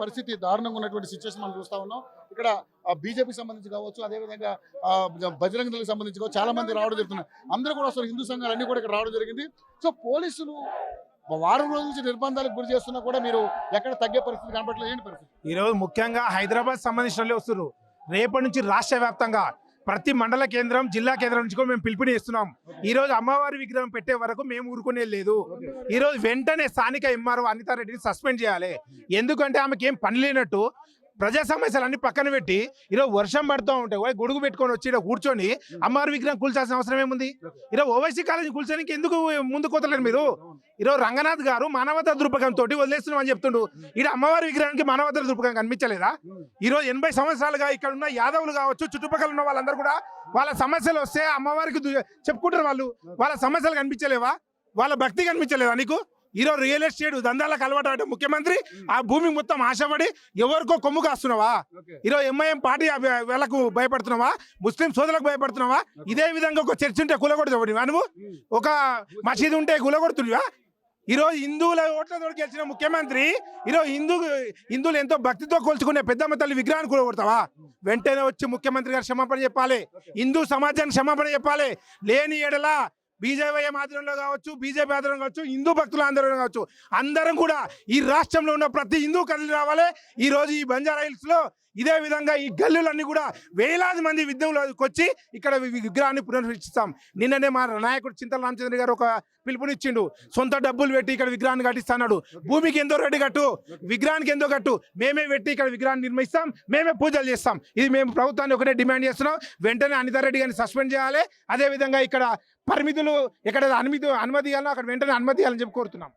పరిస్థితి దారుణంగా ఉన్నటువంటి సిచ్యువేషన్ మనం చూస్తా ఉన్నాం. ఇక్కడ బీజేపీకి సంబంధించి కావచ్చు, అదేవిధంగా బజరంగ దళకి సంబంధించి కావచ్చు, చాలా మంది రావడం జరుగుతున్నారు. అందరూ కూడా అసలు హిందూ సంఘాలు అన్ని కూడా ఇక్కడ రావడం జరిగింది. సో పోలీసులు వారం రోజుల నుంచి నిర్బంధాలకు గురి చేస్తున్నా కూడా మీరు ఎక్కడ తగ్గే పరిస్థితి కనబడలేదు. ఏంటి పరిస్థితి? ఈరోజు ముఖ్యంగా హైదరాబాద్ సంబంధించిన వస్తున్నారు. రేపటి నుంచి రాష్ట్ర వ్యాప్తంగా ప్రతి మండల కేంద్రం, జిల్లా కేంద్రం నుంచి కూడా మేము పిలుపుని ఇస్తున్నాం. ఈ రోజు అమ్మవారి విగ్రహం పెట్టే వరకు మేము ఊరుకునే లేదు. ఈ రోజు వెంటనే స్థానిక ఎంఆర్ఓ అనితారెడ్డిని సస్పెండ్ చేయాలి. ఎందుకంటే ఆమెకి ఏం పని లేనట్టు ప్రజా సమస్యలు అన్ని పక్కన పెట్టి ఈరోజు వర్షం పడుతూ ఉంటే గొడుగు పెట్టుకొని వచ్చి కూర్చొని అమ్మవారి విగ్రహం కూల్చాల్సిన అవసరం ఏముంది? ఈరోజు ఓవైసీ కాలేజీ కూల్చడానికి ఎందుకు ముందుకు వదలరు మీరు? ఈరోజు రంగనాథ్ గారు మానవతా దృక్పథంతో వదిలేస్తున్నామని చెప్తుండు. ఇక్కడ అమ్మవారి విగ్రహానికి మానవతా దృక్పథం కనిపించలేదా? ఈరోజు 80 సంవత్సరాలుగా ఇక్కడ ఉన్న యాదవులు కావచ్చు, చుట్టుపక్కల ఉన్న వాళ్ళందరూ కూడా వాళ్ళ సమస్యలు వస్తే అమ్మవారికి చెప్పుకుంటారు. వాళ్ళ సమస్యలు కనిపించలేవా? వాళ్ళ భక్తి కనిపించలేదా నీకు? ఈరోజు రియల్ ఎస్టేట్ దందాలకు అలవాటు ముఖ్యమంత్రి ఆ భూమి మొత్తం ఆశపడి ఎవరికో కొమ్ము కాస్తున్నావా? ఈరోజు ఎంఐఎం పార్టీ వీళ్ళకు భయపడుతున్నావా? ముస్లిం సోదరులకు భయపడుతున్నావా? ఇదే విధంగా ఒక చర్చ్ ఉంటే కూలగొడుతావా నువ్వు? ఒక మసీదు ఉంటే కూలగొడుతున్నావా? ఈరోజు హిందువుల ఓట్లతో గెలిచిన ముఖ్యమంత్రి ఈరోజు హిందువులు ఎంతో భక్తితో కొలుచుకునే పెద్దమ్మ తల్లి విగ్రహాన్ని కూలగొడతావా? వెంటనే వచ్చి ముఖ్యమంత్రి గారు క్షమాపణ చెప్పాలి. హిందూ సమాజానికి క్షమాపణ చెప్పాలి. లేని ఎడల బీజేపీ ఆధ్వర్యంలో కావచ్చు, బీజేపీ ఆధ్వర్యంలో కావచ్చు, హిందూ భక్తుల ఆధ్వర్యంలో కావచ్చు, అందరం కూడా ఈ రాష్ట్రంలో ఉన్న ప్రతి హిందూ కదిలి రావాలి. ఈ రోజు ఈ బంజారా హిల్స్ లో ఇదే విధంగా ఈ గల్లులన్నీ కూడా వేలాది మంది విద్యార్థులకు వచ్చి ఇక్కడ విగ్రహాన్ని పునరుద్ధరిస్తాం. నిన్ననే మా నాయకుడు చింతల రామచంద్ర గారు ఒక పిలుపునిచ్చిండు. సొంత డబ్బులు పెట్టి ఇక్కడ విగ్రహాన్ని కట్టిస్తాడు. భూమికి ఎంతో రెడ్డి కట్టు, విగ్రహానికి ఎంతో కట్టు, మేమే పెట్టి ఇక్కడ విగ్రహాన్ని నిర్మిస్తాం, మేమే పూజలు చేస్తాం. ఇది మేము ప్రభుత్వాన్ని ఒకటే డిమాండ్ చేస్తున్నాం. వెంటనే అనితారెడ్డి గారిని సస్పెండ్ చేయాలి. అదేవిధంగా ఇక్కడ పరిమితులు ఎక్కడ అనుమతి ఇవ్వాలో అక్కడ వెంటనే అనుమతి ఇవ్వాలని చెప్పి కోరుతున్నాం.